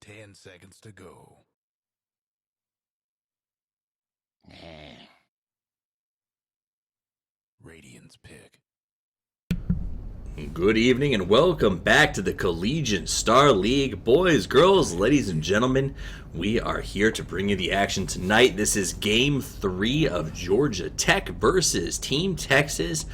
10 seconds to go. Radiant's pick. Good evening and welcome back to the Collegiate Star League. Boys, girls, ladies and gentlemen, we are here to bring you the action tonight. This is Game 3 of Georgia Tech versus Team Texas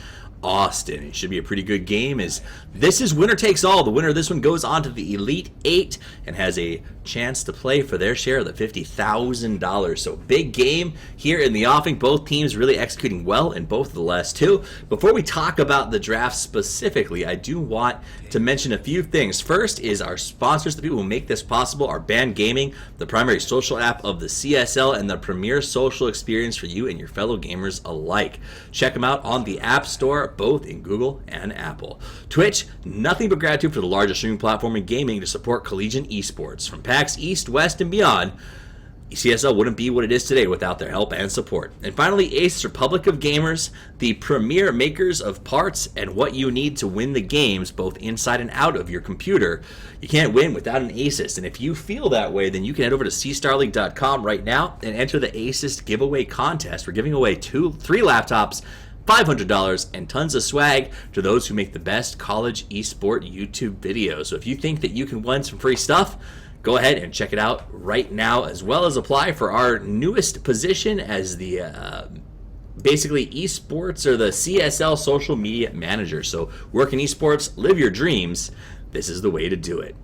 Austin. It should be a pretty good game as this is winner takes all. The winner of this one goes on to the Elite 8 and has a chance to play for their share of the $50,000. So big game here in the offing. Both teams really executing well in both of the last two. Before we talk about the draft specifically, I do want to mention a few things. First is our sponsors, the people who make this possible, are Band Gaming, the primary social app of the CSL and the premier social experience for you and your fellow gamers alike. Check them out on the App Store, both in Google and Apple. Twitch, nothing but gratitude for the largest streaming platform in gaming to support collegiate esports. From PAX East, West, and beyond, CSL wouldn't be what it is today without their help and support. And finally, Ace Republic of Gamers, the premier makers of parts and what you need to win the games, both inside and out of your computer. You can't win without an Asus, and if you feel that way, then you can head over to cstarleague.com right now and enter the Asus giveaway contest. We're giving away 3 laptops, $500, and tons of swag to those who make the best college esport YouTube videos. So if you think that you can win some free stuff, go ahead and check it out right now, as well as apply for our newest position as the basically esports or the CSL social media manager. So work in esports, live your dreams. This is the way to do it.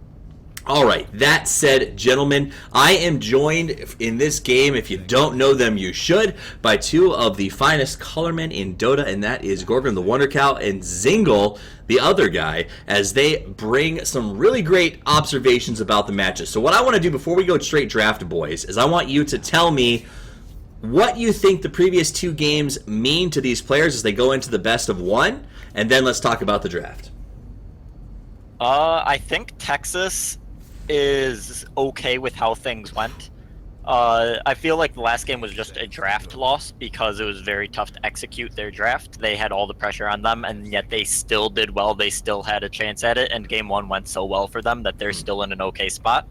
All right, that said, gentlemen, I am joined in this game, if you don't know them, you should, by two of the finest colormen in Dota, and that is Gorgon the Wonder Cow and Zingle, the other guy, as they bring some really great observations about the matches. So what I want to do before we go straight draft, boys, is I want you to tell me what you think the previous two games mean to these players as they go into the best of one, and then let's talk about the draft. I think Texas is okay with how things went. I feel like the last game was just a draft loss because it was very tough to execute their draft. They had all the pressure on them, and yet they still did well. They still had a chance at it, and game one went so well for them that they're still in an okay spot.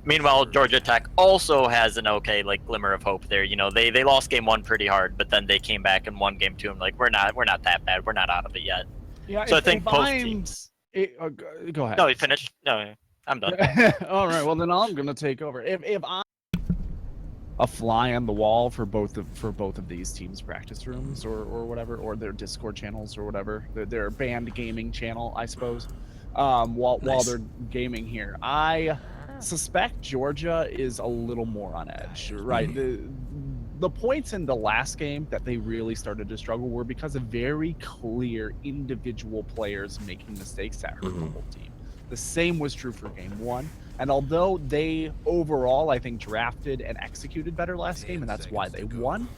Meanwhile, Georgia Tech also has an okay glimmer of hope there. You know, they lost game one pretty hard, but then they came back and won game two. And we're not that bad. We're not out of it yet. Yeah. So I think both teams. Go ahead. No, you finished. No. I'm done. All right. Well, then I'm gonna take over. If I'm a fly on the wall for both of these teams' practice rooms or whatever, or their Discord channels or whatever, their band gaming channel, I suppose. While they're gaming here, I suspect Georgia is a little more on edge. Right. The points in the last game that they really started to struggle were because of very clear individual players making mistakes that hurt the whole team. The same was true for game one. And although they overall, I think, drafted and executed better last game, and that's why they won,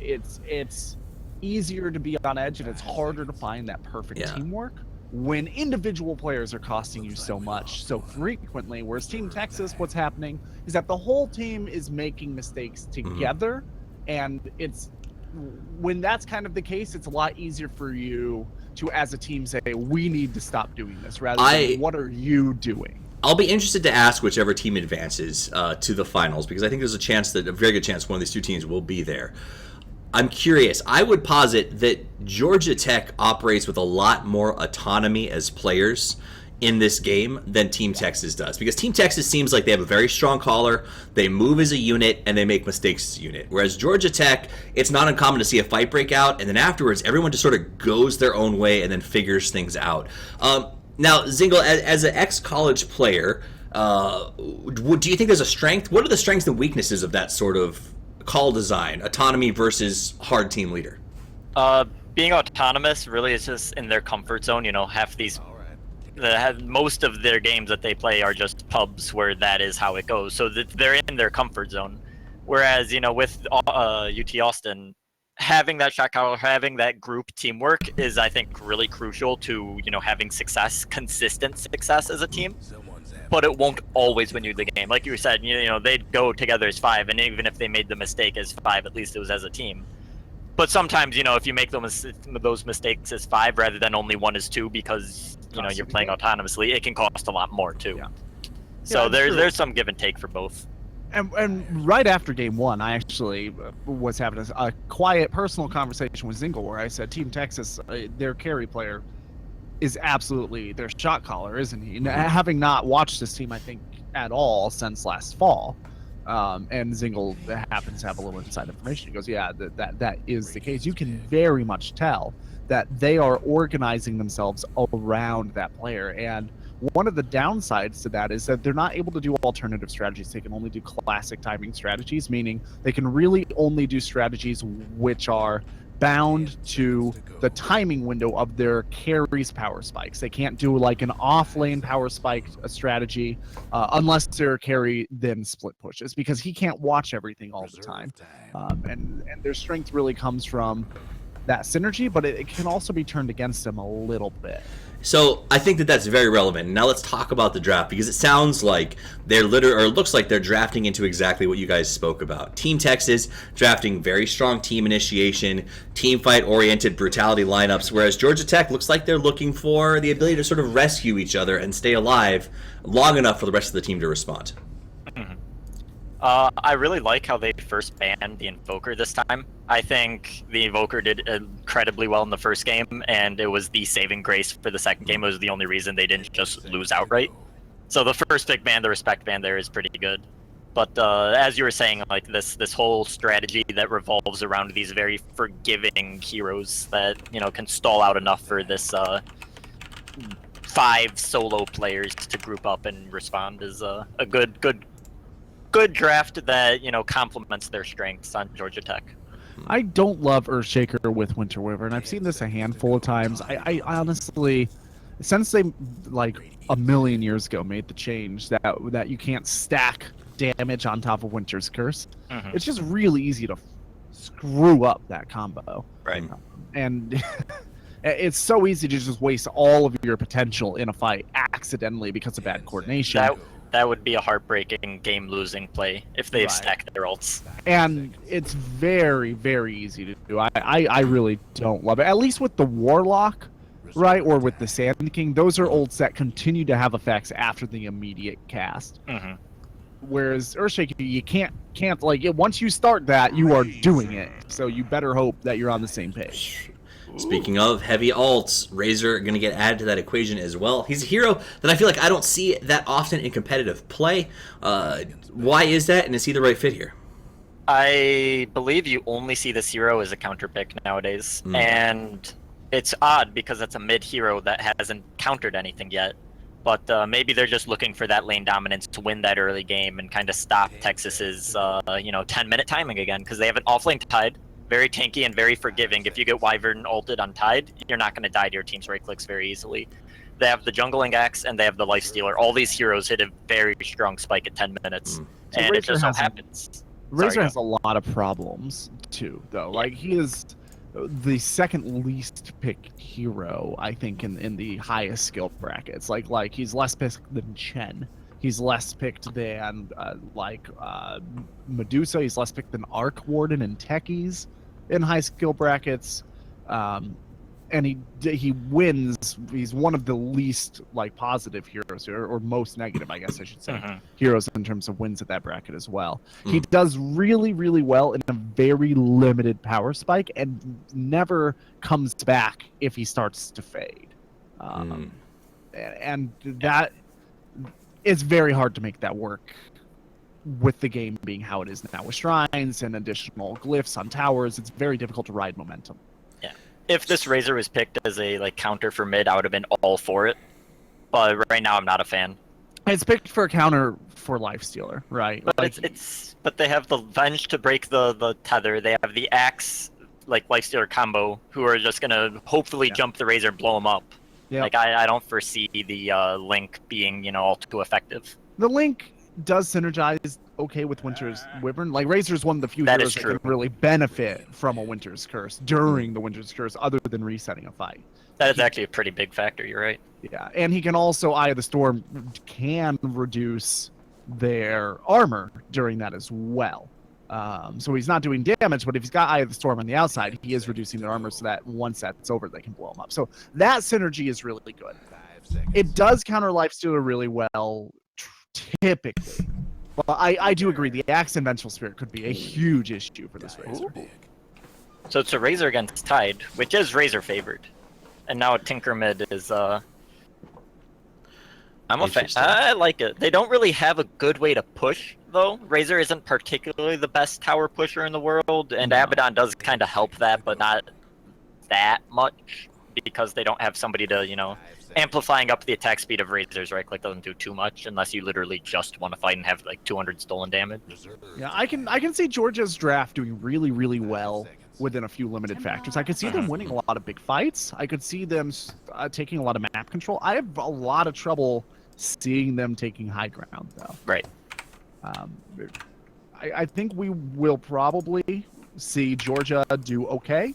it's easier to be on edge and it's harder to find that perfect teamwork when individual players are costing you so much so frequently. Whereas Team Texas, what's happening is that the whole team is making mistakes together, and when that's kind of the case, it's a lot easier for you to, as a team, say, we need to stop doing this, rather than what are you doing? I'll be interested to ask whichever team advances to the finals, because I think there's a very good chance one of these two teams will be there. I'm curious. I would posit that Georgia Tech operates with a lot more autonomy as players in this game than Team Texas does, because Team Texas seems like they have a very strong caller, they move as a unit, and they make mistakes as a unit. Whereas Georgia Tech, it's not uncommon to see a fight break out, and then afterwards, everyone just sort of goes their own way and then figures things out. Now, Zingle, as an ex-college player, do you think there's a strength? What are the strengths and weaknesses of that sort of call design, autonomy versus hard team leader? Being autonomous really is just in their comfort zone. You know, most of their games that they play are just pubs where that is how it goes. So they're in their comfort zone. Whereas, you know, with UT Austin, having that shot caller, having that group teamwork is, I think, really crucial to, you know, having consistent success as a team. But it won't always win you the game. Like you said, you know, they'd go together as five, and even if they made the mistake as five, at least it was as a team. But sometimes, you know, if you make those mistakes as five rather than only one as two because, you know, you're playing autonomously, it can cost a lot more too. Yeah. So Yeah, there's some give and take for both. And right after game one, I actually was having a quiet personal conversation with Zingle where I said, Team Texas, their carry player is absolutely their shot caller, isn't he? Having not watched this team, I think, at all since last fall, and Zingle happens to have a little inside information. He goes, yeah, that is the case. You can very much tell that they are organizing themselves around that player. And one of the downsides to that is that they're not able to do alternative strategies. They can only do classic timing strategies, meaning they can really only do strategies which are bound to the timing window of their carries power spikes. They can't do like an off lane power spike strategy unless their carry then split pushes, because he can't watch everything all the time. And their strength really comes from that synergy, but it can also be turned against them a little bit. So I think that that's very relevant. Now let's talk about the draft, because it sounds like they're or it looks like they're drafting into exactly what you guys spoke about. Team Texas drafting very strong team initiation, team fight oriented brutality lineups, whereas Georgia Tech looks like they're looking for the ability to sort of rescue each other and stay alive long enough for the rest of the team to respond. I really like how they first banned the Invoker this time. I think the Invoker did incredibly well in the first game, and it was the saving grace for the second game. It was the only reason they didn't just lose outright. So the first big ban, the respect ban there, is pretty good. But as you were saying, like this whole strategy that revolves around these very forgiving heroes that, you know, can stall out enough for this 5 solo players to group up and respond is a good draft that, you know, complements their strengths on Georgia Tech. I don't love Earthshaker with Winter Wyvern. I've seen this a handful of times. I honestly, since they like a million years ago made the change that you can't stack damage on top of Winter's Curse, it's just really easy to screw up that combo. Right. And it's so easy to just waste all of your potential in a fight accidentally because of bad coordination. That would be a heartbreaking game-losing play if they've stacked their ults. And it's very, very easy to do. I really don't love it. At least with the Warlock, right, or with the Sand King, those are ults that continue to have effects after the immediate cast. Whereas Earthshaker, you can't like once you start that, you are doing it. So you better hope that you're on the same page. Speaking of heavy alts, Razor going to get added to that equation as well. He's a hero that I feel like I don't see that often in competitive play. Why is that, and is he the right fit here? I believe you only see this hero as a counter pick nowadays, and it's odd because it's a mid hero that hasn't countered anything yet. But maybe they're just looking for that lane dominance to win that early game and kind of stop Texas's 10-minute timing again, because they have an offlane Tide. Very tanky and very forgiving. If you get Wyvern ulted on Tide, you're not going to die to your team's right clicks very easily. They have the Jungling Axe and they have the Lifestealer. All these heroes hit a very strong spike at 10 minutes. So and it just so happens. Razor has a lot of problems, too, though. Like, he is the second least picked hero, I think, in the highest skill brackets. Like he's less picked than Chen. He's less picked than, Medusa. He's less picked than Arc Warden and Techies in high skill brackets, and he wins. He's one of the least positive heroes, or most negative, I guess I should say, heroes in terms of wins at that bracket as well. He does really, really well in a very limited power spike, and never comes back if he starts to fade. And that it's very hard to make that work with the game being how it is now, with shrines and additional glyphs on towers. It's very difficult to ride momentum. Yeah. If this Razor was picked as a counter for mid, I would have been all for it. But right now I'm not a fan. It's picked for a counter for Lifestealer, right? But but they have the Venge to break the tether. They have the Axe Lifestealer combo, who are just gonna hopefully jump the Razor and blow him up. Yep. I don't foresee the Link being all too effective. The Link does synergize okay with Winter's Wyvern. Razor is one of the few heroes that can really benefit from a Winter's Curse during the Winter's Curse, other than resetting a fight. That is actually a pretty big factor, you're right. Yeah, and he can also, Eye of the Storm can reduce their armor during that as well. So he's not doing damage, but if he's got Eye of the Storm on the outside, he is reducing their armor so that once that's over, they can blow him up. So that synergy is really good. It does counter Lifestealer really well, typically. Well, I do agree. The Axe and Vengeful Spirit could be a huge issue for this Razor. So it's a Razor against Tide, which is Razor favored. And now Tinker mid is, I'm a fan. I like it. They don't really have a good way to push, though. Razor isn't particularly the best tower pusher in the world, and Abaddon does kind of help that, but not that much, because they don't have somebody to, you know, amplifying up the attack speed of Razor's right click doesn't do too much, unless you literally just want to fight and have like 200 stolen damage. Yeah, I can see Georgia's draft doing really, really well within a few limited factors. I could see them winning a lot of big fights. I could see them taking a lot of map control. I have a lot of trouble seeing them taking high ground, though. Right. I think we will probably see Georgia do okay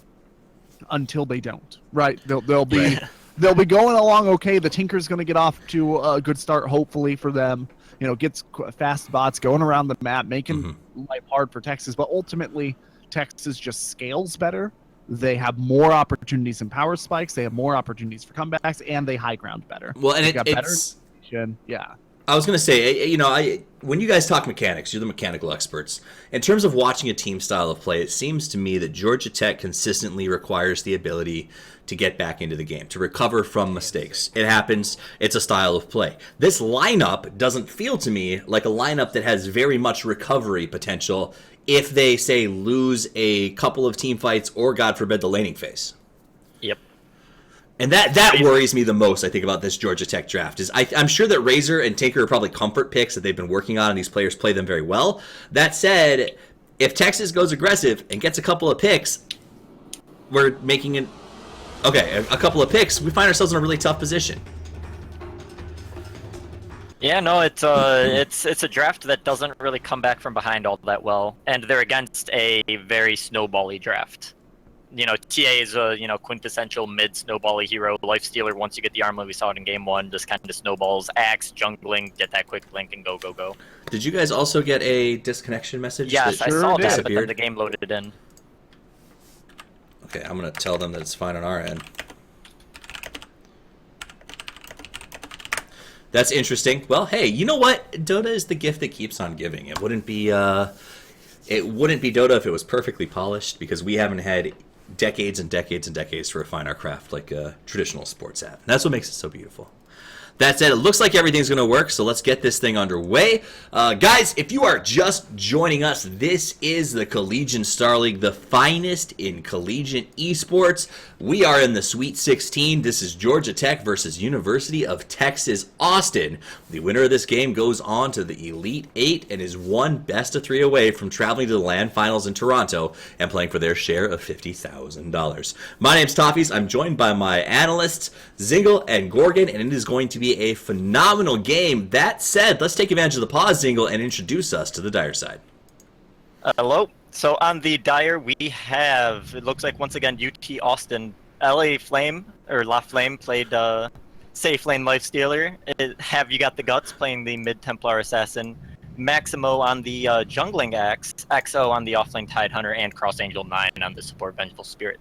until they don't. Right? They'll be they'll be going along okay. The Tinker's going to get off to a good start, hopefully for them. You know, gets fast bots going around the map, making life hard for Texas. But ultimately, Texas just scales better. They have more opportunities in power spikes. They have more opportunities for comebacks, and they high ground better. Well, and it's yeah. I was going to say, you know, when you guys talk mechanics, you're the mechanical experts. In terms of watching a team style of play, it seems to me that Georgia Tech consistently requires the ability to get back into the game, to recover from mistakes. It happens. It's a style of play. This lineup doesn't feel to me like a lineup that has very much recovery potential if they, say, lose a couple of team fights or, God forbid, the laning phase. Yep. And that worries me the most, I think, about this Georgia Tech draft. Is I'm sure that Razor and Tinker are probably comfort picks that they've been working on, and these players play them very well. That said, if Texas goes aggressive and gets a couple of picks, we're making it... Okay, a couple of picks, we find ourselves in a really tough position. Yeah, no, it's a draft that doesn't really come back from behind all that well, and they're against a very snowbally draft. You know, TA is a quintessential mid snowbally hero. Lifestealer, once you get the armor, we saw it in game 1, just kind of snowballs. Axe, jungling, get that quick blink and go, go, go. Did you guys also get a disconnection message? Yes, I saw that, but disappeared? then the game loaded in. Okay, I'm going to tell them that it's fine on our end. That's interesting. Well, hey, you know what? Dota is the gift that keeps on giving. It wouldn't be Dota if it was perfectly polished, because we haven't had decades and decades and decades to refine our craft like traditional sports have. And that's what makes it so beautiful. That said, it looks like everything's going to work, so let's get this thing underway. Guys, if you are just joining us, this is the Collegiate Star League, the finest in collegiate esports. We are in the Sweet 16. This is Georgia Tech versus University of Texas Austin. The winner of this game goes on to the Elite Eight and is one best of 3 away from traveling to the LAN Finals in Toronto and playing for their share of $50,000. My name's Toffees. I'm joined by my analysts, Zingle and Gorgon, and it is going to be a phenomenal game. That said, let's take advantage of the pause, Zingle, and introduce us to the Dire side. Hello. So on the Dire, we have, it looks like once again, UT Austin. LA Flame, or La Flame, played Safe Lane Lifestealer. Have You Got the Guts playing the Mid Templar Assassin. Maximo on the Jungling Axe. XO on the Offlane Tidehunter, and Cross Angel 9 on the Support Vengeful Spirit.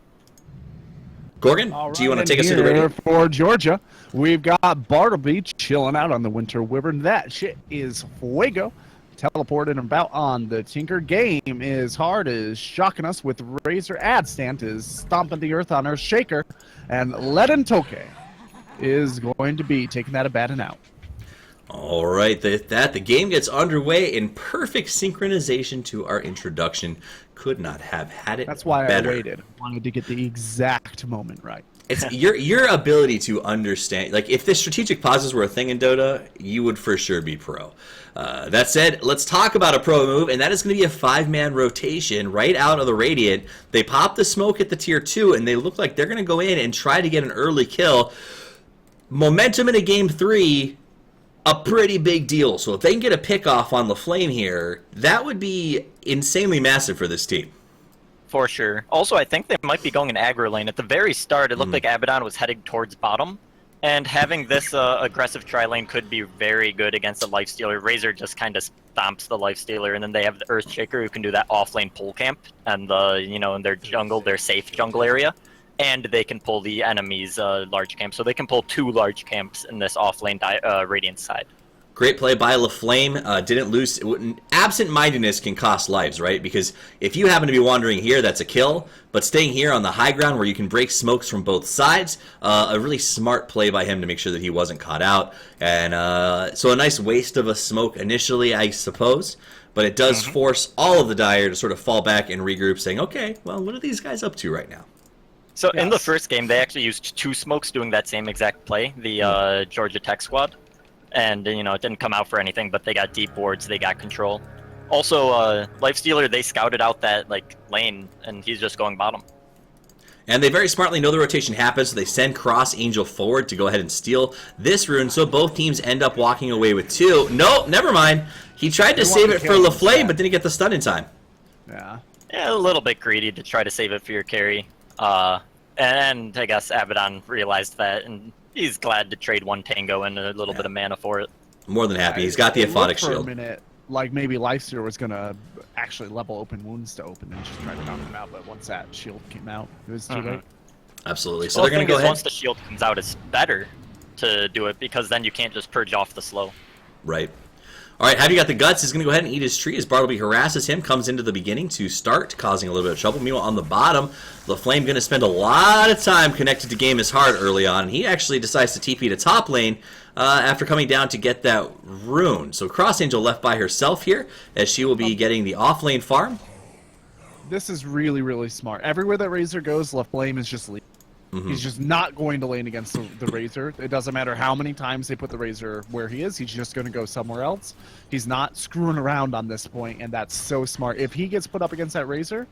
Gorgon, do you want to take us through the radio? For Georgia, we've got Bartleby chilling out on the Winter Wyvern. That shit is fuego. Teleporting about on the Tinker. Game is hard, is shocking us with Razor. Adstant is stomping the earth on her Shaker. And Ledin Toke is going to be taking that Abaddon out. All right, the game gets underway in perfect synchronization to our introduction. Could not have had it. That's why better. I waited. I wanted to get the exact moment right. It's your ability to understand. Like, if the strategic pauses were a thing in Dota, you would for sure be pro. That said, let's talk about a pro move, and that is going to be a 5-man rotation right out of the Radiant. They pop the smoke at the tier 2, and they look like they're going to go in and try to get an early kill. Momentum in a game 3, a pretty big deal. So if they can get a pick off on La Flame here, that would be insanely massive for this team. For sure. Also, I think they might be going in aggro lane. At the very start, it looked like Abaddon was heading towards bottom, and having this aggressive tri-lane could be very good against a Lifestealer. Razor just kind of stomps the Lifestealer, and then they have the Earthshaker who can do that off-lane pull camp, and in their jungle, their safe jungle area, and they can pull the enemy's large camp. So they can pull 2 large camps in this off-lane Radiant side. Great play by LaFlame. Didn't lose. Absent-mindedness can cost lives, right? Because if you happen to be wandering here, that's a kill. But staying here on the high ground where you can break smokes from both sides, a really smart play by him to make sure that he wasn't caught out. And so a nice waste of a smoke initially, I suppose. But it does force all of the Dire to sort of fall back and regroup, saying, okay, well, what are these guys up to right now? So in the first game, they actually used 2 smokes doing that same exact play, the Georgia Tech squad. And, you know, it didn't come out for anything, but they got deep boards, they got control. Also, Lifestealer, they scouted out that, like, lane, and he's just going bottom. And they very smartly know the rotation happens, so they send Cross Angel forward to go ahead and steal this rune, so both teams end up walking away with 2. No, never mind. He tried to save it for LaFlame, but didn't get the stun in time. Yeah. Yeah, a little bit greedy to try to save it for your carry. And I guess Abaddon realized that, and he's glad to trade 1 Tango and a little bit of mana for it. More than happy. He's got the Aphotic For a Shield. minute, like maybe Lifestealer was gonna actually level open wounds to open and just try to knock him out, but once that shield came out, it was too late. Absolutely. So Well, they're the going thing to go is, ahead. once the shield comes out, it's better to do it, because then you can't just purge off the slow. Right. All right, Have You Got the Guts is going to go ahead and eat his tree as Bartleby harasses him, comes into the beginning to start, causing a little bit of trouble. Meanwhile, on the bottom, LaFlame going to spend a lot of time connected to Game is Hard early on. He actually decides to TP to top lane after coming down to get that rune. So Cross Angel left by herself here, as she will be getting the off-lane farm. This is really, really smart. Everywhere that Razor goes, LaFlame is just leaving. He's just not going to lane against the Razor. It doesn't matter how many times they put the Razor where he is. He's just going to go somewhere else. He's not screwing around on this point, and that's so smart. If he gets put up against that Razor,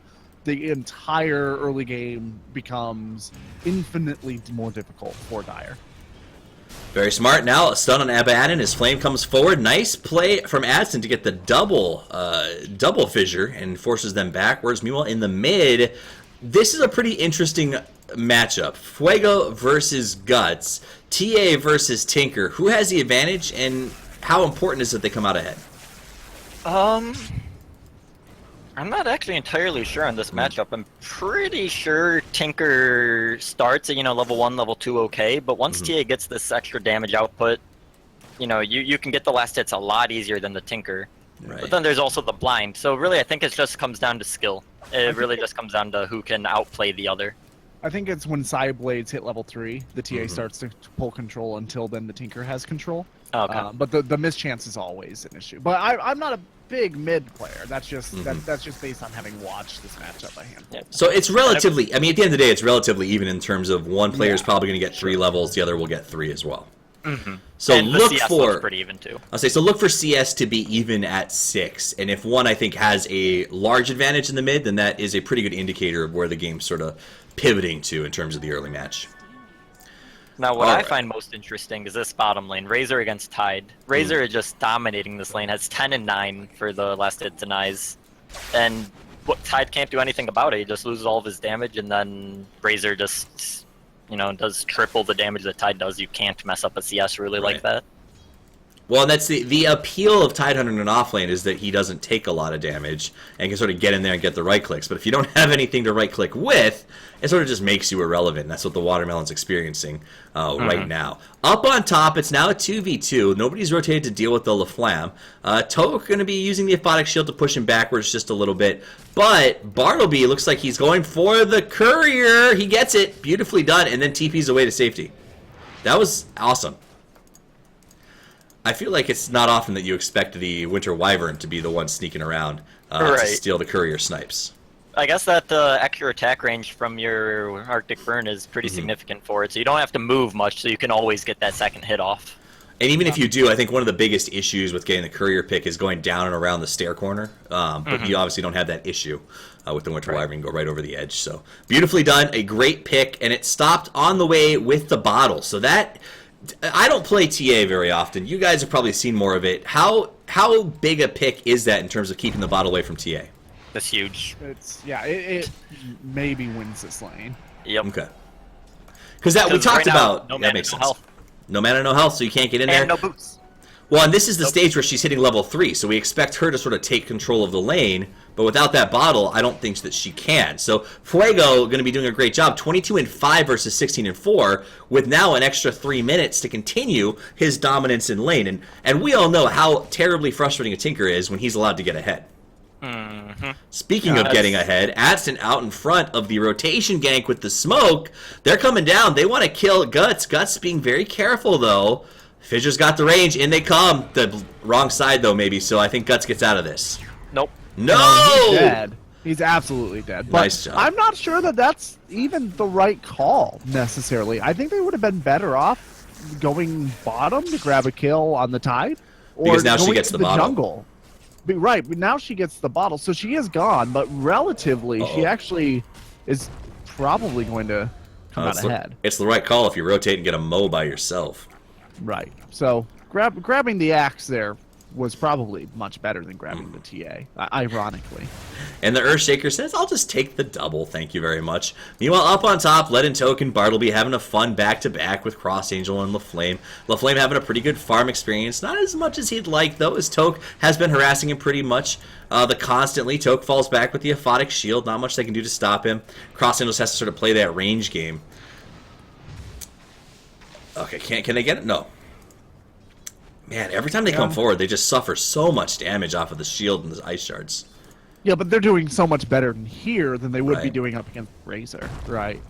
the entire early game becomes infinitely more difficult for Dire. Very smart. Now a stun on Abaddon as Flame comes forward. Nice play from Addison to get the double fissure and forces them backwards. Meanwhile, in the mid, this is a pretty interesting matchup. Fuego versus Guts. TA versus Tinker. Who has the advantage, and how important is it they come out ahead? I'm not actually entirely sure on this matchup. I'm pretty sure Tinker starts at, level 1, level 2 okay, but once TA gets this extra damage output, you can get the last hits a lot easier than the Tinker. Right. But then there's also the blind. So really, I think it just comes down to skill. It really just comes down to who can outplay the other. I think it's when Side Blades hit level 3, the TA starts to pull control. Until then, the Tinker has control. Okay. But the mischance is always an issue. But I'm not a big mid player. That's just that's just based on having watched this matchup a handful. Yeah. So it's relatively, I mean, at the end of the day, it's relatively even in terms of one player is probably going to get 3 levels, the other will get 3 as well. So And look the CS for, looks pretty even too. I'll say, so look for CS to be even at 6. And if one, I think, has a large advantage in the mid, then that is a pretty good indicator of where the game's sort of pivoting to in terms of the early match. Now, what I find most interesting is this bottom lane, Razor against Tide. Razor is just dominating this lane, has 10 and 9 for the last hit denies. And Tide can't do anything about it. He just loses all of his damage, and then Razor just, does triple the damage that Tide does. You can't mess up a CS really like that. Well, and that's the appeal of Tidehunter in an offlane is that he doesn't take a lot of damage and can sort of get in there and get the right clicks. But if you don't have anything to right click with, it sort of just makes you irrelevant. That's what the Watermelon's experiencing right now. Up on top, it's now a 2v2. Nobody's rotated to deal with the LaFlamme. Toke going to be using the Aphotic Shield to push him backwards just a little bit. But Bartleby looks like he's going for the Courier. He gets it. Beautifully done. And then TP's away to safety. That was awesome. I feel like it's not often that you expect the Winter Wyvern to be the one sneaking around to steal the Courier snipes. I guess that extra attack range from your Arctic Burn is pretty significant for it, so you don't have to move much, so you can always get that second hit off. And even if you do, I think one of the biggest issues with getting the Courier pick is going down and around the stair corner, but you obviously don't have that issue with the Winter Wyvern. You can go right over the edge. So beautifully done, a great pick, and it stopped on the way with the bottle. So that... I don't play TA very often. You guys have probably seen more of it. How big a pick is that in terms of keeping the bottle away from TA? That's huge. It maybe wins this lane. Yep. Okay. Because that we talked right now, about. no that mana, makes no sense. health. No mana, no health, so you can't get in there. And no boots. Well, and this is the stage where she's hitting level 3, so we expect her to sort of take control of the lane. But without that bottle, I don't think that she can. So Fuego going to be doing a great job. 22-5 versus 16-4, with now an extra 3 minutes to continue his dominance in lane. And we all know how terribly frustrating a Tinker is when he's allowed to get ahead. Speaking of getting ahead, Adson out in front of the rotation gank with the smoke. They're coming down. They want to kill Guts. Guts being very careful, though. Fissure's got the range. In they come. The wrong side, though, maybe. So I think Guts gets out of this. Nope. No! He's dead. He's absolutely dead. But Nice job. I'm not sure that that's even the right call, necessarily. I think they would have been better off going bottom to grab a kill on the Tide. Or Because now she going gets to the bottle. jungle. Right, but now she gets the bottle. So she is gone, but relatively, she actually is probably going to come out ahead. It's the right call if you rotate and get a Mo by yourself. Right. So grabbing the axe there was probably much better than grabbing the TA, ironically. And the Earthshaker says, I'll just take the double, thank you very much. Meanwhile, up on top, Led and Token, Bartleby having a fun back-to-back with Cross Angel and LaFlame. LaFlame having a pretty good farm experience. Not as much as he'd like, though, as Toke has been harassing him pretty much. Constantly. Toke falls back with the Aphotic Shield. Not much they can do to stop him. Cross Angel has to sort of play that range game. Okay, can they get it? No. Man, every time they come forward, they just suffer so much damage off of the shield and the ice shards. Yeah, but they're doing so much better in here than they would be Right. doing up against Razor. Right.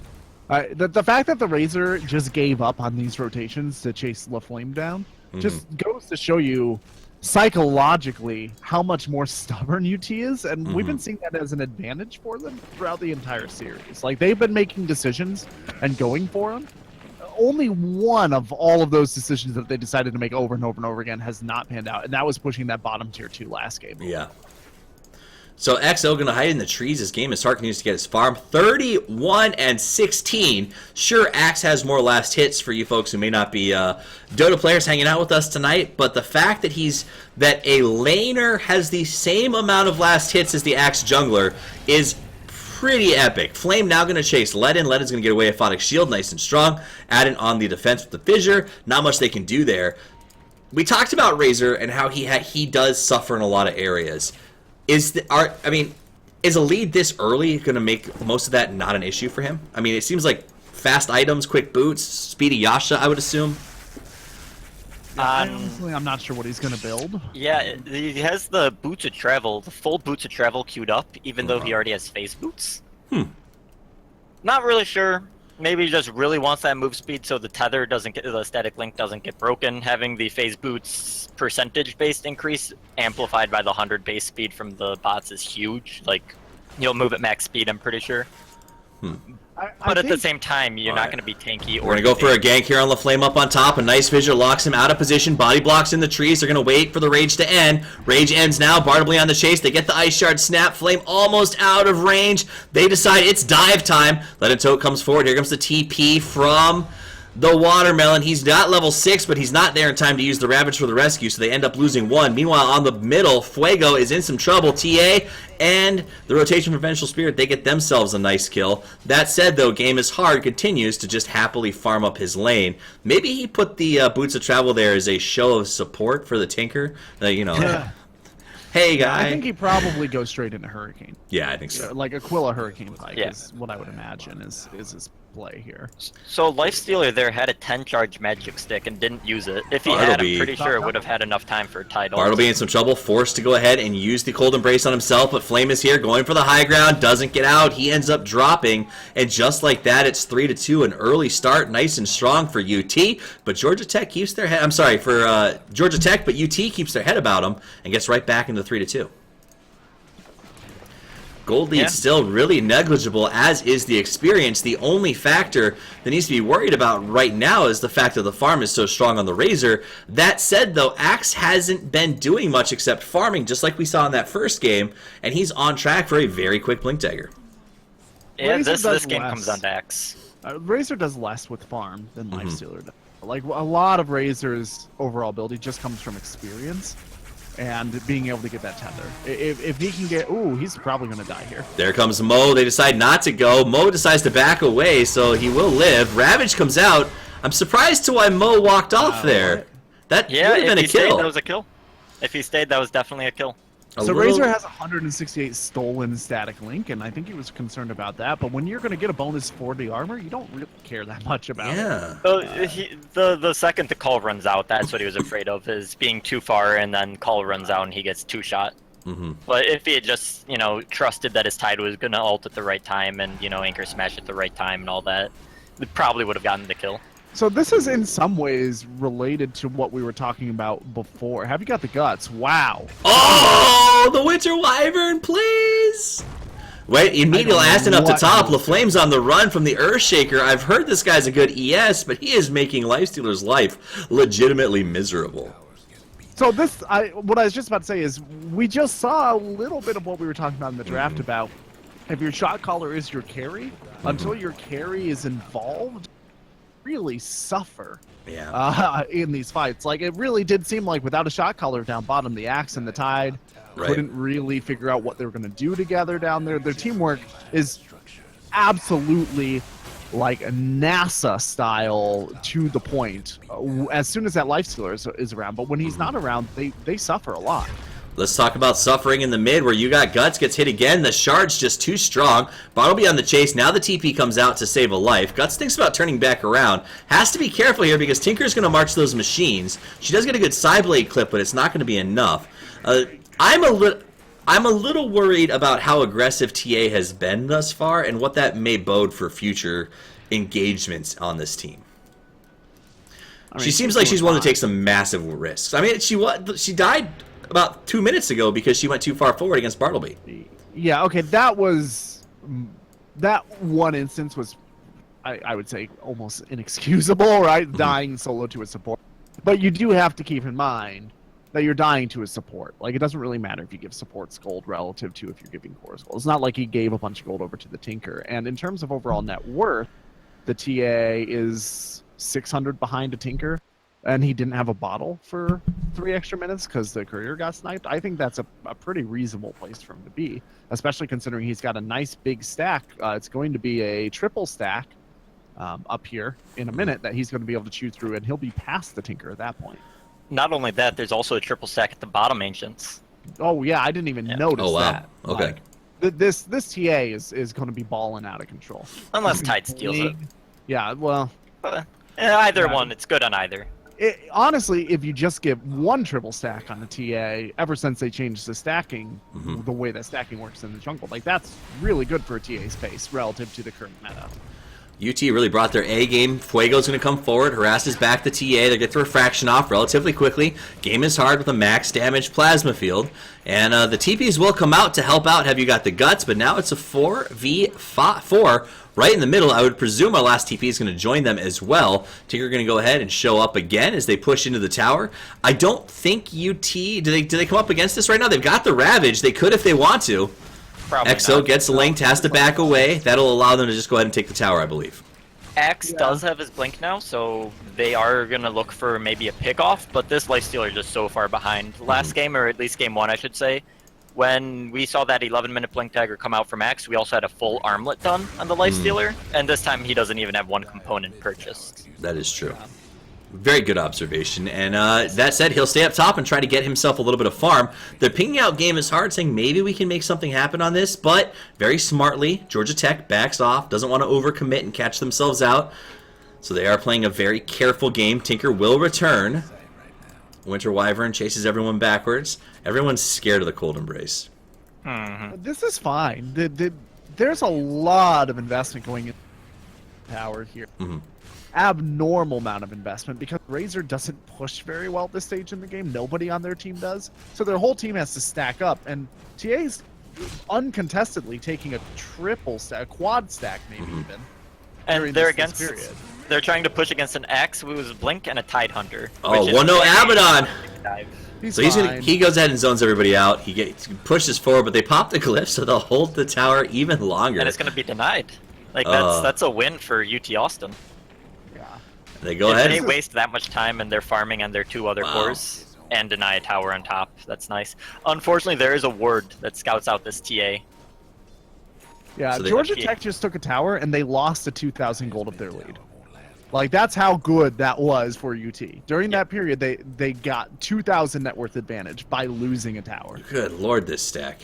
The fact that the Razor just gave up on these rotations to chase LaFlame down just goes to show you psychologically how much more stubborn UT is, and we've been seeing that as an advantage for them throughout the entire series. Like, they've been making decisions and going for them. Only one of all of those decisions that they decided to make over and over and over again has not panned out, and that was pushing that bottom tier 2 last game. Yeah. So XO going to hide in the trees. This game as Thur continues to get his farm. 31-16. Sure, Axe has more last hits for you folks who may not be Dota players hanging out with us tonight, but the fact that a laner has the same amount of last hits as the Axe jungler is pretty epic. Flame now going to chase Ledin. Ledin's going to get away Aphotic Shield, nice and strong. Adding on the defense with the Fissure. Not much they can do there. We talked about Razor and how he does suffer in a lot of areas. Is a lead this early going to make most of that not an issue for him? I mean, it seems like fast items, quick boots, speedy Yasha, I would assume. Honestly, I'm not sure what he's going to build. Yeah, he has the Boots of Travel, the full Boots of Travel queued up, even though he already has Phase Boots. Not really sure. Maybe he just really wants that move speed so the tether doesn't get, the static link doesn't get broken. Having the Phase Boots percentage-based increase amplified by the 100 base speed from the bots is huge. Like, you'll move at max speed, I'm pretty sure. But at the same time, you're not going to be tanky. We're going to go for a gank here on LaFlame up on top. A nice Fissure locks him out of position. Body blocks in the trees. They're going to wait for the Rage to end. Rage ends now. Bartleby on the chase. They get the Ice Shard snap. Flame almost out of range. They decide it's dive time. Let Tote comes forward. Here comes the TP from the Watermelon. He's got level 6, but he's not there in time to use the Ravage for the rescue, so they end up losing 1. Meanwhile, on the middle, Fuego is in some trouble. TA and the rotation for Vengeful Spirit, they get themselves a nice kill. That said, though, Game is Hard continues to just happily farm up his lane. Maybe he put the Boots of Travel there as a show of support for the Tinker. Hey, guy. I think he probably goes straight into Hurricane. Yeah, I think so. Like Aquila Hurricane Pike is what I would imagine is his play here. So Lifestealer there had a 10 charge magic stick and didn't use it. If he had, I'm pretty sure it would have had enough time for title. Bartleby in some trouble, forced to go ahead and use the Cold Embrace on himself, but Flame is here, going for the high ground, doesn't get out. He ends up dropping, and just like that, it's 3-2, an early start, nice and strong for UT, but Georgia Tech keeps their head, Georgia Tech, but UT keeps their head about them and gets right back into 3-2. Gold lead still really negligible, as is the experience. The only factor that needs to be worried about right now is the fact that the farm is so strong on the Razor. That said, though, Axe hasn't been doing much except farming, just like we saw in that first game, and he's on track for a very quick Blink Dagger. Yeah, this game comes on to Axe. Razor does less with farm than Lifestealer does. Like, a lot of Razor's overall ability just comes from experience and being able to get that tether. If he can get... Ooh, he's probably going to die here. There comes Mo. They decide not to go. Mo decides to back away, so he will live. Ravage comes out. I'm surprised to why Mo walked off there. What? That Yeah, would have been if a he stayed, kill. that was a kill. If he stayed, that was definitely a kill. So Razor has 168 stolen static link, and I think he was concerned about that. But when you're going to get a bonus for the armor, you don't really care that much about it. So the second the call runs out, that's what he was afraid of, is being too far, and then call runs out and he gets two-shot. But if he had just, trusted that his tide was going to ult at the right time and, anchor smash at the right time and all that, he probably would have gotten the kill. So this is in some ways related to what we were talking about before. Have you got the guts? Wow. Oh, the Winter Wyvern, please! Wait, Emil Aston up to top. LaFlame's on the run from the Earthshaker. I've heard this guy's a good ES, but he is making Lifestealer's life legitimately miserable. So what I was just about to say is we just saw a little bit of what we were talking about in the draft about if your shot caller is your carry, until your carry is involved, really suffer in these fights. Like, it really did seem like without a shot caller down bottom, the Axe and the Tide couldn't really figure out what they were going to do together down there. Their teamwork is absolutely like a NASA style to the point as soon as that Lifestealer is around. But when he's not around, they suffer a lot. Let's talk about suffering in the mid, where you got Guts gets hit again. The Shard's just too strong. Bartleby on the chase. Now the TP comes out to save a life. Guts thinks about turning back around. Has to be careful here because Tinker's going to march those machines. She does get a good Psyblade clip, but it's not going to be enough. I'm a little worried about how aggressive TA has been thus far and what that may bode for future engagements on this team. She seems like she's willing to take some massive risks. I mean, she died about 2 minutes ago because she went too far forward against Bartleby. Yeah, okay, that one instance was, I would say, almost inexcusable, right? Dying solo to a support. But you do have to keep in mind that you're dying to a support. Like, it doesn't really matter if you give supports gold relative to if you're giving cores gold. It's not like he gave a bunch of gold over to the Tinker. And in terms of overall net worth, the TA is 600 behind a Tinker, and he didn't have a bottle for 3 extra minutes because the courier got sniped. I think that's a pretty reasonable place for him to be, especially considering he's got a nice big stack. It's going to be a triple stack up here in a minute that he's going to be able to chew through, and he'll be past the Tinker at that point. Not only that, there's also a triple stack at the bottom, Ancients. Oh, yeah, I didn't even notice that. Okay. Like, this TA is going to be balling out of control. Unless Tide steals it. Yeah, well... either one, it's good on either. Honestly, if you just give one triple stack on the TA, ever since they changed the stacking, the way that stacking works in the jungle, like, that's really good for a TA space relative to the current meta. UT really brought their A game. Fuego's going to come forward, harass back the TA. They get the refraction off relatively quickly. Game is hard with a max damage plasma field. And the TPs will come out to help out. Have you got the guts? But now it's a 4v4 right in the middle. I would presume our last TP is going to join them as well. Tinker going to go ahead and show up again as they push into the tower. I don't think UT... Do they come up against this right now? They've got the Ravage. They could if they want to. Probably EXO not. gets linked, has to back away. That'll allow them to just go ahead and take the tower, I believe. X does have his blink now, so they are going to look for maybe a pick-off, but this Lifestealer is just so far behind. Last game, or at least game 1, I should say, when we saw that 11-minute blink dagger come out from X, we also had a full armlet done on the Lifestealer, and this time he doesn't even have one component purchased. That is true. Very good observation. And that said, he'll stay up top and try to get himself a little bit of farm. The pinging out game is hard, saying maybe we can make something happen on this, but very smartly, Georgia Tech backs off, doesn't want to overcommit and catch themselves out. So they are playing a very careful game. Tinker will return. Winter Wyvern chases everyone backwards. Everyone's scared of the Cold Embrace. This is fine. There's a lot of investment going in tower here. Abnormal amount of investment because Razor doesn't push very well at this stage in the game. Nobody on their team does. So their whole team has to stack up, and TA's uncontestedly taking a triple stack, a quad stack maybe even. And they're they're trying to push against an Axe who is Blink and a Tide Hunter. Oh, well, no Abaddon! So he goes ahead and zones everybody out. He pushes forward, but they pop the glyph, so they'll hold the tower even longer. And it's going to be denied. Like, that's a win for UT Austin. They go ahead. They waste that much time and they're farming on their 2 other cores and deny a tower on top. That's nice. Unfortunately, there is a ward that scouts out this TA. Yeah, so Georgia Tech just took a tower and they lost the 2,000 gold of their lead. Like, that's how good that was for UT. During that period, they got 2,000 net worth advantage by losing a tower. Good lord, this stack.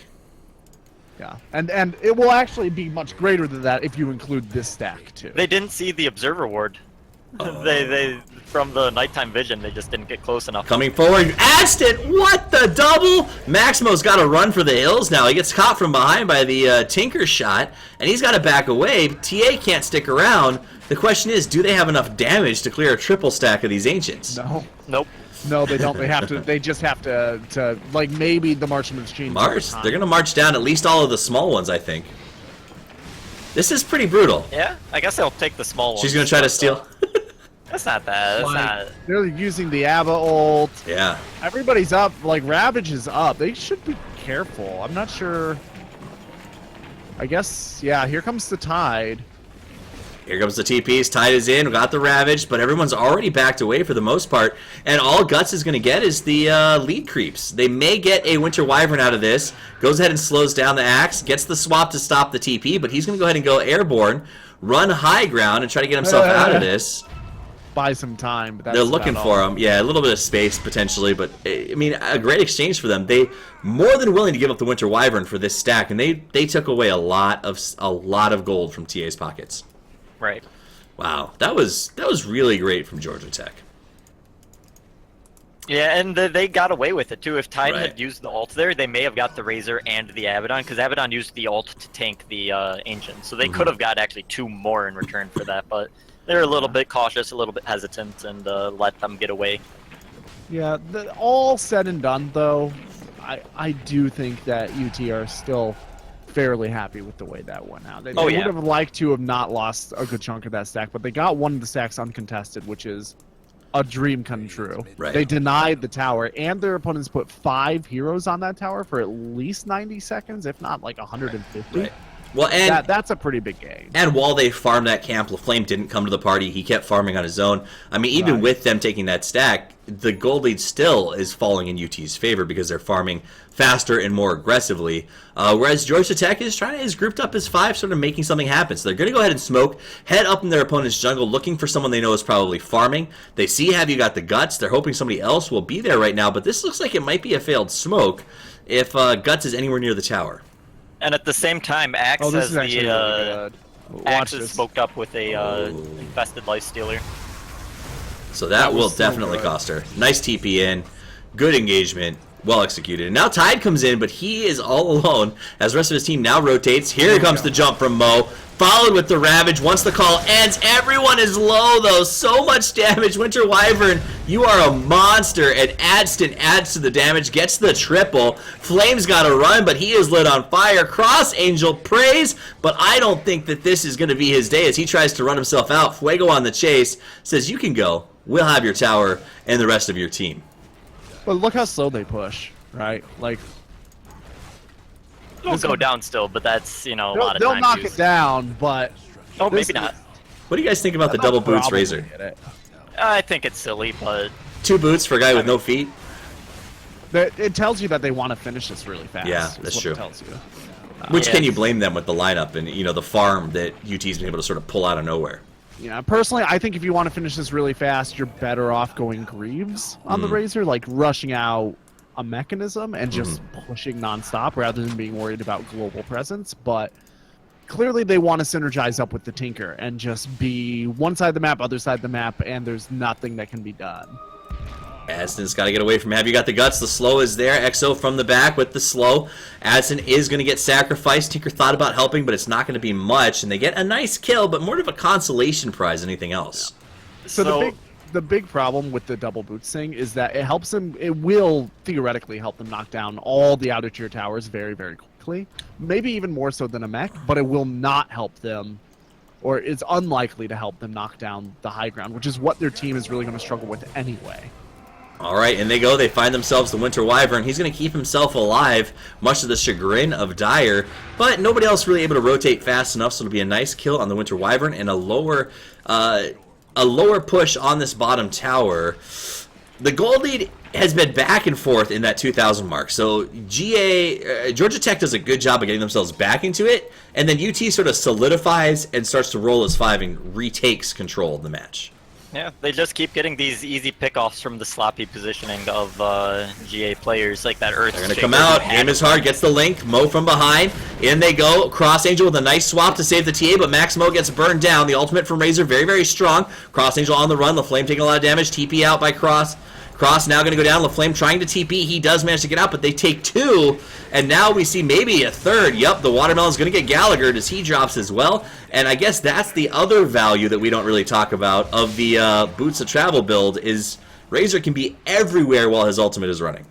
Yeah, and it will actually be much greater than that if you include this stack, too. They didn't see the observer ward. They from the nighttime vision, they just didn't get close enough. Coming forward, Aston, what the double? Maximo's got to run for the hills now. He gets caught from behind by the Tinker shot, and he's got to back away. TA can't stick around. The question is, do they have enough damage to clear a triple stack of these Ancients? No. Nope. No, they don't. They have to. They just have to like, maybe the marksman's change. March? They're going to march down at least all of the small ones, I think. This is pretty brutal. Yeah, I guess they'll take the small one. She's going to try to steal. That's not bad. That's not. They're using the Abba ult. Yeah. Everybody's up. Like, Ravage is up. They should be careful. I'm not sure. I guess, yeah, here comes the Tide. Here comes the TPs. Tide is in. We got the Ravage, but everyone's already backed away for the most part. And all Guts is going to get is the lead creeps. They may get a Winter Wyvern out of this. Goes ahead and slows down the Axe. Gets the swap to stop the TP, but he's going to go ahead and go airborne, run high ground, and try to get himself out of this. Buy some time. But that's They're looking about for all. him. Yeah, a little bit of space potentially, but I mean, a great exchange for them. They more than willing to give up the Winter Wyvern for this stack, and they took away a lot of gold from TA's pockets. Right. Wow, that was really great from Georgia Tech. Yeah, and they got away with it too. If Tide Right. had used the ult there, they may have got the Razor and the Abaddon, because Abaddon used the ult to tank the Ancient. So they could have got actually 2 more in return for that, but they're a little bit cautious, a little bit hesitant, and let them get away. Yeah, all said and done, though, I do think that UT are still fairly happy with the way that went out. They would have liked to have not lost a good chunk of that stack, but they got one of the stacks uncontested, which is a dream come true. Right. They denied the tower, and their opponents put 5 heroes on that tower for at least 90 seconds, if not like 150. Right. Well, and that's a pretty big game. And while they farmed that camp, LaFlame didn't come to the party. He kept farming on his own. I mean, even with them taking that stack, the gold lead still is falling in UT's favor because they're farming faster and more aggressively. Whereas Georgia Tech is grouped up as 5, sort of making something happen. So they're going to go ahead and smoke, head up in their opponent's jungle, looking for someone they know is probably farming. They see Have You Got the Guts. They're hoping somebody else will be there right now, but this looks like it might be a failed smoke if Guts is anywhere near the tower. And at the same time, Axe has the really good. Axe Watch is this. smoked up with a infested Lifestealer. So that will was so definitely good. cost her. Nice TP in. Good engagement. Well executed. And now Tide comes in, but he is all alone as the rest of his team now rotates. Here comes the jump from Mo. Followed with the Ravage. Once the call ends, everyone is low, though. So much damage. Winter Wyvern, you are a monster. And Adston adds to the damage, gets the triple. Flame's got to run, but he is lit on fire. Cross Angel prays, but I don't think that this is going to be his day as he tries to run himself out. Fuego on the chase says, you can go. We'll have your tower and the rest of your team. But look how slow they push, right? Like, It'll go down still, but that's, a lot of they'll time knock used. it down, but Oh, this maybe not. What do you guys think about the they'll double boots probably razor? get it. I think it's silly, but 2 boots for a guy with no feet? It tells you that they want to finish this really fast. Yeah, is that's what true. It tells you. Which Yeah. can you blame them with the lineup and the farm that UT's been able to sort of pull out of nowhere? Personally, I think if you want to finish this really fast, you're better off going Greaves on the Razor, like rushing out a mechanism and just pushing nonstop rather than being worried about global presence. But clearly they want to synergize up with the Tinker and just be one side of the map, other side of the map, and there's nothing that can be done. Adston's got to get away from Have You Got the Guts. The slow is there. EXO from the back with the slow. Adston is going to get sacrificed. Tinker thought about helping, but it's not going to be much. And they get a nice kill, but more of a consolation prize than anything else. So the big problem with the double boots thing is that it helps them. It will theoretically help them knock down all the outer tier towers very, very quickly. Maybe even more so than a mech, but it will not help them, or it's unlikely to help them knock down the high ground, which is what their team is really going to struggle with anyway. All right, and they go. They find themselves the Winter Wyvern. He's going to keep himself alive, much to the chagrin of Dyer, but nobody else really able to rotate fast enough, so it'll be a nice kill on the Winter Wyvern and a lower push on this bottom tower. The gold lead has been back and forth in that 2,000 mark, so Georgia Tech does a good job of getting themselves back into it, and then UT sort of solidifies and starts to roll as 5 and retakes control of the match. Yeah, they just keep getting these easy pickoffs from the sloppy positioning of GA players like that Earth. They're going to come out. Aim is hard. Gets the link. Mo from behind. In they go. Cross Angel with a nice swap to save the TA, but Max Mo gets burned down. The ultimate from Razor, very, very strong. Cross Angel on the run. LaFlame taking a lot of damage. TP out by Cross. Cross now going to go down. LaFlame trying to TP. He does manage to get out, but they take 2. And now we see maybe a third. Yep, the Watermelon's going to get Gallagher as he drops as well. And I guess that's the other value that we don't really talk about of the Boots of Travel build is Razor can be everywhere while his ultimate is running.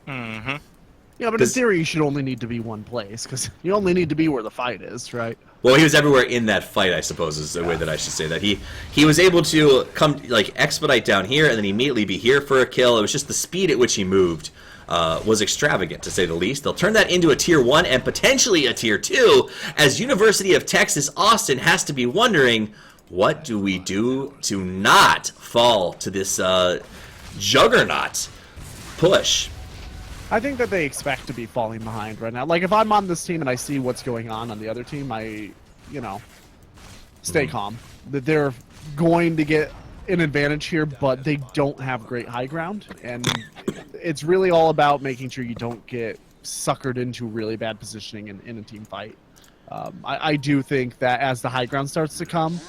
Mm-hmm. Yeah, but in theory, you should only need to be one place, because you only need to be where the fight is, right? Well, he was everywhere in that fight, I suppose, is the way that I should say that. He was able to come, like, expedite down here and then immediately be here for a kill. It was just the speed at which he moved was extravagant, to say the least. They'll turn that into a Tier 1 and potentially a Tier 2, as University of Texas Austin has to be wondering, what do we do to not fall to this juggernaut push? I think that they expect to be falling behind right now. Like, if I'm on this team and I see what's going on the other team, I, stay calm. That they're going to get an advantage here, but they don't have great high ground. And it's really all about making sure you don't get suckered into really bad positioning in a team fight. I do think that as the high ground starts to come,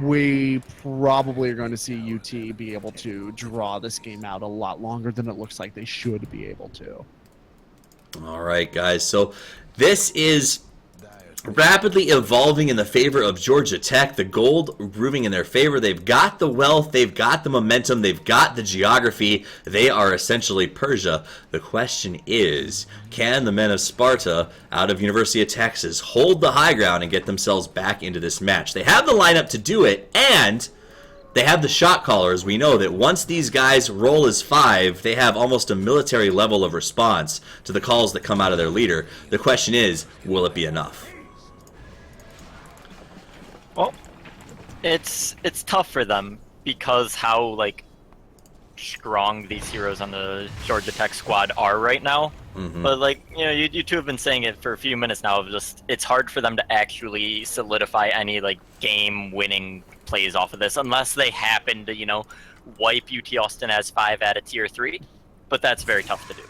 we probably are going to see UT be able to draw this game out a lot longer than it looks like they should be able to. All right, guys. So this is rapidly evolving in the favor of Georgia Tech. The gold proving in their favor. They've got the wealth. They've got the momentum. They've got the geography. They are essentially Persia. The question is, can the men of Sparta out of University of Texas hold the high ground and get themselves back into this match? They have the lineup to do it, and they have the shot callers. We know that once these guys roll as 5, they have almost a military level of response to the calls that come out of their leader. The question is, will it be enough? Well, it's tough for them because how strong these heroes on the Georgia Tech squad are right now. Mm-hmm. But you two have been saying it for a few minutes now. Of just it's hard for them to actually solidify any game-winning plays off of this unless they happen to wipe UT Austin as 5 at a Tier 3. But that's very tough to do.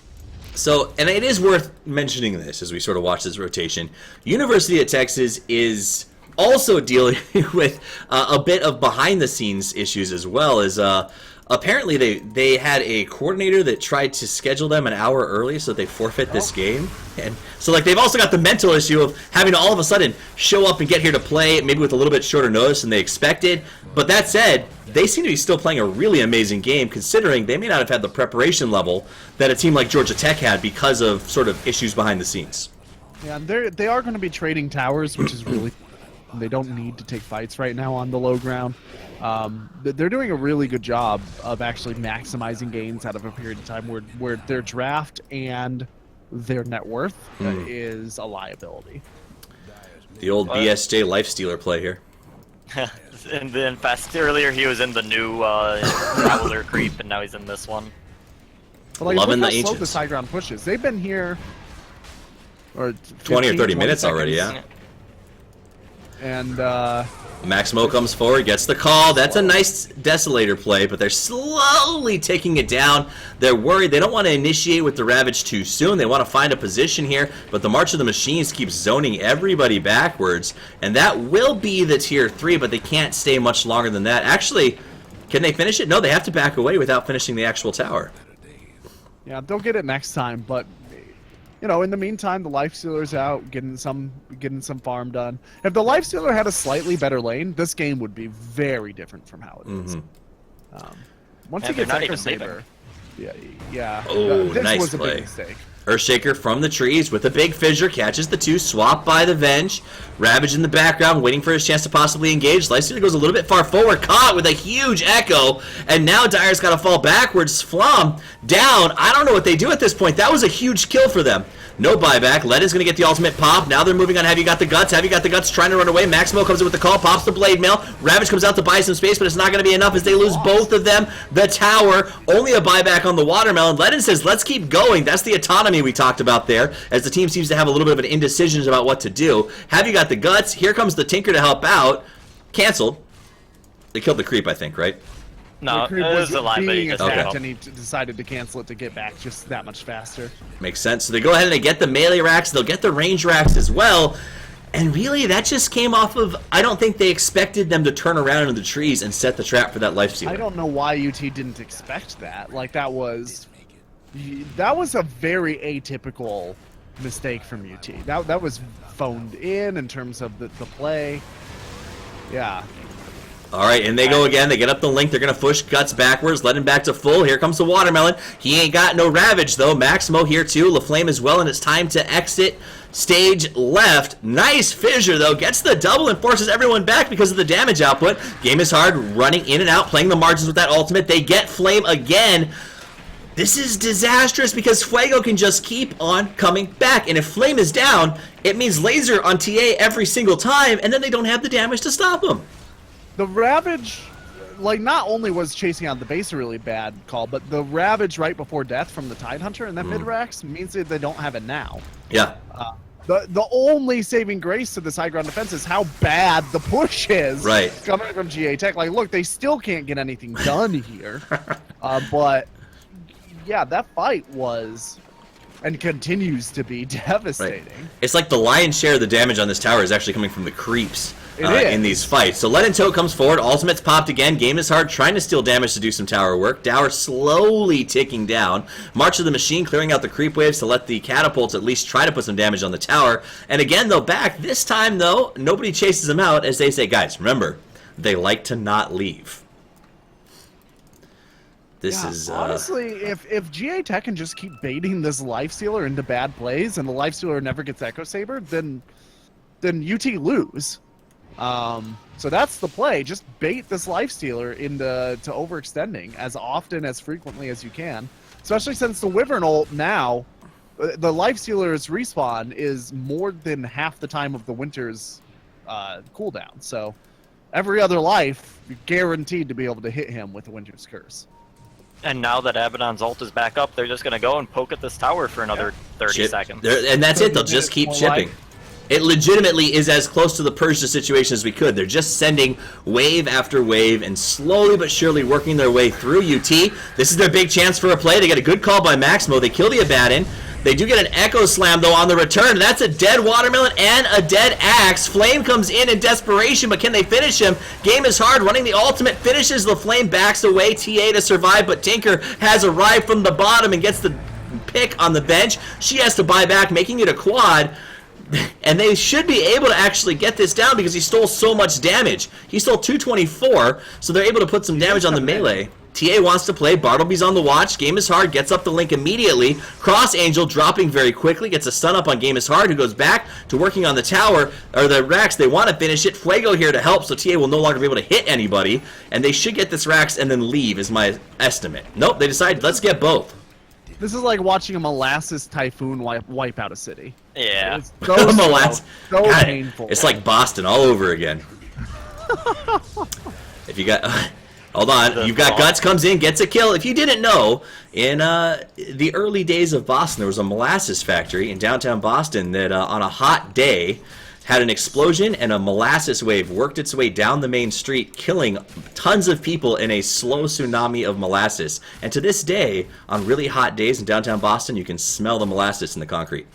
So, and it is worth mentioning this as we sort of watch this rotation. University of Texas is also dealing with a bit of behind-the-scenes issues as well. As apparently they had a coordinator that tried to schedule them an hour early so that they forfeit this game. And so they've also got the mental issue of having to all of a sudden show up and get here to play, maybe with a little bit shorter notice than they expected. But that said, they seem to be still playing a really amazing game, considering they may not have had the preparation level that a team like Georgia Tech had because of sort of issues behind the scenes. Yeah, they are going to be trading towers, which is really... They don't need to take fights right now on the low ground. They're doing a really good job of actually maximizing gains out of a period of time where their draft and their net worth is a liability. The old BSJ life stealer play here. And then earlier he was in the new Traveler Creep, and now he's in this one. But Loving look the how slow Ancients. this high ground pushes. They've been here 20 or 30 minutes seconds. already, yeah. And Maximo comes forward, gets the call. That's a nice Desolator play, but they're slowly taking it down. They're worried. They don't want to initiate with the Ravage too soon. They want to find a position here, but the March of the Machines keeps zoning everybody backwards, and that will be the Tier 3, but they can't stay much longer than that. Actually, can they finish it? No, they have to back away without finishing the actual tower. yeah, they'll get it next time, but in the meantime, the Lifestealer's out, getting some farm done. If the Lifestealer had a slightly better lane, this game would be very different from how it is. Once he gets Echo Saber, yeah. Oh, this nice was a play. big mistake. Earthshaker from the trees with a big fissure, catches the 2, swap by the Venge. Ravage in the background, waiting for his chance to possibly engage. Lifestealer goes a little bit far forward, caught with a huge echo, and now Dyer's got to fall backwards. Flom down. I don't know what they do at this point. That was a huge kill for them. No buyback. Ledden's going to get the ultimate pop. Now they're moving on. Have you got the guts? Have you got the guts? Trying to run away. Maximo comes in with the call, pops the blade mail. Ravage comes out to buy some space, but it's not going to be enough as they lose both of them. The tower, only a buyback on the watermelon. Ledden says, let's keep going. That's the autonomy we talked about there, as the team seems to have a little bit of an indecision about what to do. Have you got the guts? Here comes the Tinker to help out. Canceled. They killed the creep, I think, right? No, The creep it was was a line, but he being just attacked, Okay. and he decided to cancel it to get back just that much faster. Makes sense. So they go ahead and they get the melee racks. They'll get the range racks as well. And really, that just came off of... I don't think they expected them to turn around into the trees and set the trap for that life stealer. I don't know why UT didn't expect that. Like, that was a very atypical mistake from UT. That was phoned in terms of the play. Yeah. All right, and they go again. They get up the link. They're going to push Guts backwards, let him back to full. Here comes the Watermelon. He ain't got no Ravage, though. Maximo here, too. LaFlame as well, and it's time to exit stage left. Nice fissure, though. Gets the double and forces everyone back because of the damage output. Game is hard, running in and out, playing the margins with that ultimate. They get Flame again. This is disastrous because Fuego can just keep on coming back. And if Flame is down, it means laser on TA every single time, and then they don't have the damage to stop him. The Ravage, like, not only was chasing out the base a really bad call, but the Ravage right before death from the Tidehunter and that mid-racks means that they don't have it now. Yeah. The only saving grace to this high ground defense is how bad the push is. Right. Coming from GA Tech. Like, look, they still can't get anything done here. But, yeah, that fight was and continues to be devastating. Right. It's like the lion's share of the damage on this tower is actually coming from the creeps in these fights. So Let and Toe comes forward. Ultimate's popped again. Game is hard, trying to steal damage to do some tower work. Dower slowly ticking down. March of the Machine clearing out the creep waves to let the catapults at least try to put some damage on the tower. And again, though, back. This time, though, nobody chases them out as they say, guys, remember, they like to not leave. This is honestly, if GA Tech can just keep baiting this Lifestealer into bad plays and the Lifestealer never gets Echo Saber, then UT lose. So that's the play. Just bait this Lifestealer into overextending as often, as frequently as you can. Especially since the Wyvern ult now, the Lifestealer's respawn is more than half the time of the Winter's cooldown. So every other life, you're guaranteed to be able to hit him with the Winter's Curse. And now that Abaddon's ult is back up, they're just going to go and poke at this tower for another 30 seconds. And that's it. They'll just keep chipping. It legitimately is as close to the Persia situation as we could. They're just sending wave after wave and slowly but surely working their way through UT. This is their big chance for a play. They get a good call by Maximo. They kill the Abaddon. They do get an Echo Slam, though, on the return. That's a dead Watermelon and a dead Axe. Flame comes in desperation, but can they finish him? Game is hard. Running the ultimate finishes. The Flame backs away. TA to survive, but Tinker has arrived from the bottom and gets the pick on the bench. She has to buy back, making it a quad. And they should be able to actually get this down because he stole so much damage. He stole 224, so they're able to put some damage on the melee. TA wants to play. Bartleby's on the watch. Game is hard. Gets up the link immediately. Cross Angel dropping very quickly. Gets a stun up on Game is hard, who goes back to working on the tower, or the racks. They want to finish it. Fuego here to help, so TA will no longer be able to hit anybody. And they should get this racks and then leave, is my estimate. Nope, they decided, let's get both. This is like watching a molasses typhoon wipe out a city. Yeah. It's so Molasses. so God, painful. it's like Boston all over again. If you got... Hold on, you've got Guts comes in, gets a kill. If you didn't know, in the early days of Boston, there was a molasses factory in downtown Boston that on a hot day had an explosion and a molasses wave worked its way down the main street, killing tons of people in a slow tsunami of molasses. And to this day, on really hot days in downtown Boston, you can smell the molasses in the concrete.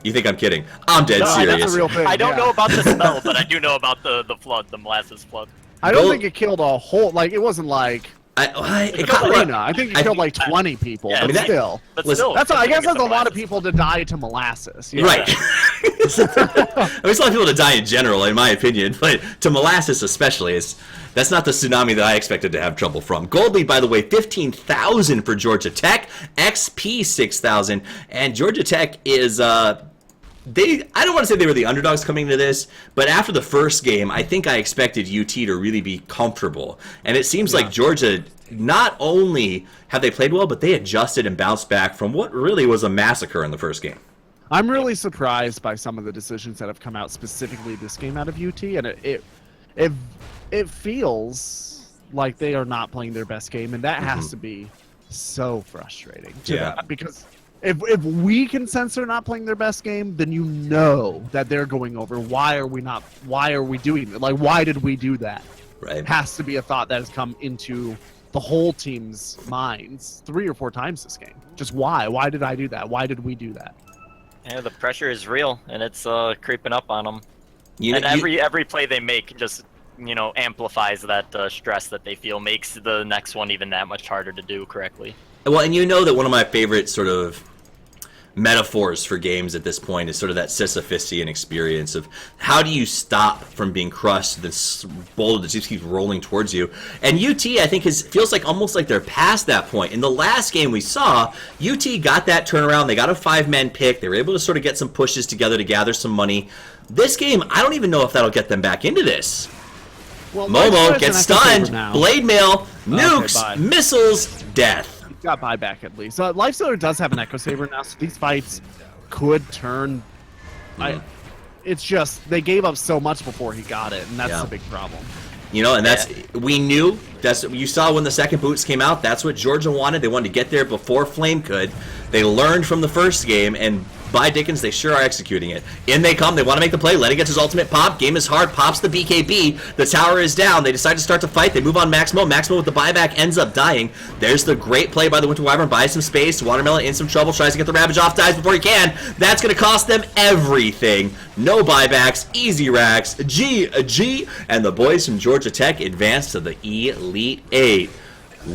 You think I'm kidding? I'm dead serious. That's a real thing. I don't yeah. know about the smell, but I do know about the flood, the molasses flood. I don't think it killed a whole. Like, it wasn't like It got Katrina. I think it killed like 20 people. Yeah, but I mean, still, But Listen, still, that's I guess it's that's a lot of molasses people to die to molasses. Yeah. Right. I mean, it's a lot of people to die in general, in my opinion, but to molasses especially, that's not the tsunami that I expected to have trouble from. Gold lead, by the way, 15,000 for Georgia Tech, XP 6,000, and Georgia Tech is I don't want to say they were the underdogs coming to this, but after the first game, I think I expected UT to really be comfortable. And it seems like Georgia, not only have they played well, but they adjusted and bounced back from what really was a massacre in the first game. I'm really surprised by some of the decisions that have come out specifically this game out of UT, and it feels like they are not playing their best game, and that has to be so frustrating to them, because if we can sense they're not playing their best game, then you know that they're going over. Why are we doing it? Like, why did we do that? Right. has to be a thought that has come into the whole team's minds 3 or 4 times this game. Just why? Why did I do that? Why did we do that? Yeah, the pressure is real, and it's creeping up on them. You, And every play they make just amplifies that stress that they feel, makes the next one even that much harder to do correctly. well, and you know that one of my favorite sort of metaphors for games at this point is sort of that Sisyphusian experience of how do you stop from being crushed, this boulder that just keeps rolling towards you. And UT, I think, feels like almost like they're past that point. In the last game we saw, UT got that turnaround. They got a 5-man pick. They were able to sort of get some pushes together to gather some money. This game, I don't even know if that'll get them back into this. Well, Momo gets stunned, blade mail, nukes, bye. missiles, death. Got buyback at least. Lifestealer does have an Echo Saber now, so these fights could turn. It's just they gave up so much before he got it, and that's the big problem. You know, and we knew, you saw when the second boots came out, that's what Georgia wanted. They wanted to get there before Flame could. They learned from the first game, and by Dickens, they sure are executing it. In they come, they want to make the play. Lenny gets his ultimate pop. Game is hard, pops the BKB. The tower is down. They decide to start to fight. They move on Maximo. Maximo with the buyback ends up dying. There's the great play by the Winter Wyvern. Buys some space. Watermelon in some trouble. Tries to get the Ravage off. Dies before he can. That's going to cost them everything. No buybacks. Easy racks. G. And the boys from Georgia Tech advance to the Elite Eight.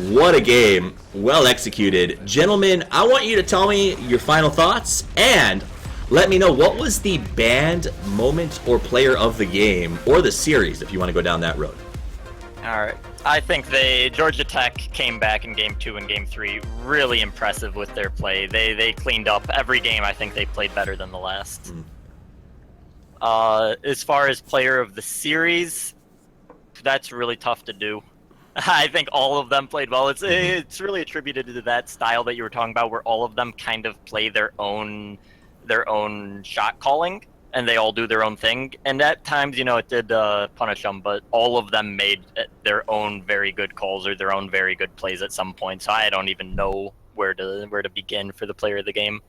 What a game. Well executed. Gentlemen, I want you to tell me your final thoughts and let me know what was the banned moment or player of the game or the series if you want to go down that road. All right. I think Georgia Tech came back in Game 2 and Game 3 really impressive with their play. They cleaned up every game. I think they played better than the last. As far as player of the series, that's really tough to do. I think all of them played well. It's really attributed to that style that you were talking about, where all of them kind of play their own shot calling, and they all do their own thing. And at times, it did punish them, but all of them made their own very good calls or their own very good plays at some point. So I don't even know where to begin for the player of the game.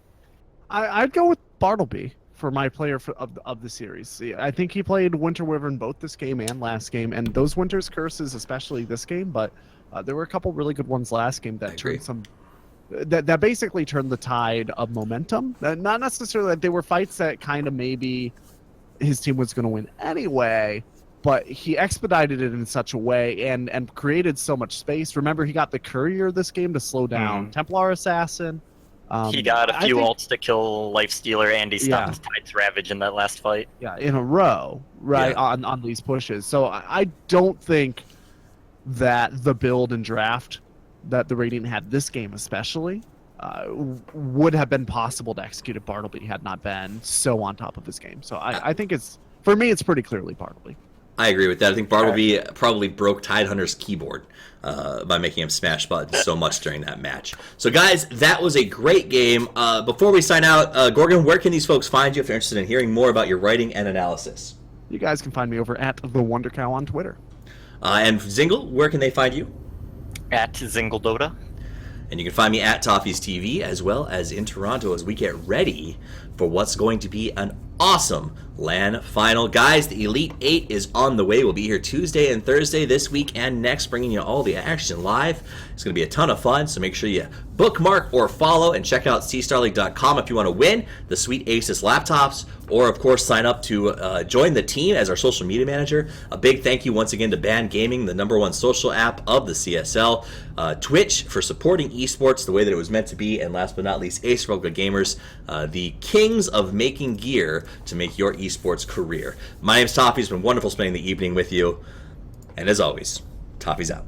I'd go with Bartleby for my player of the series. I think he played Winter Wyvern both this game and last game, and those Winter's Curses, especially this game, but there were a couple really good ones last game that turned that basically turned the tide of momentum. Not necessarily that they were fights that kind of maybe his team was going to win anyway, but he expedited it in such a way and created so much space. Remember, he got the Courier this game to slow down Templar Assassin. He got a few ults to kill Lifestealer, and he stopped Tide's Ravage in that last fight. Yeah, in a row, right, on these pushes. So I don't think that the build and draft that the Radiant had this game especially would have been possible to execute if Bartleby had not been so on top of his game. So I think for me, it's pretty clearly Bartleby. I agree with that. I think Bartleby probably broke Tidehunter's keyboard by making him smash buttons so much during that match. So, guys, that was a great game. Before we sign out, Gorgon, where can these folks find you if they're interested in hearing more about your writing and analysis? You guys can find me over at The Wonder Cow on Twitter. And Zingle, where can they find you? At Zingledota. And you can find me at Toffee's TV as well as in Toronto as we get ready for what's going to be an awesome LAN final. Guys, the Elite 8 is on the way. We'll be here Tuesday and Thursday this week and next, bringing you all the action live. It's going to be a ton of fun, so make sure you bookmark or follow and check out cstarleague.com if you want to win the sweet Asus laptops, or of course sign up to join the team as our social media manager. A big thank you once again to Band Gaming, the #1 social app of the CSL, Twitch for supporting esports the way that it was meant to be, and last but not least, Ace Rogue Gamers, the kings of making gear to make your esports career. My name's Toffee. It's been wonderful spending the evening with you, and as always, Toffee's out.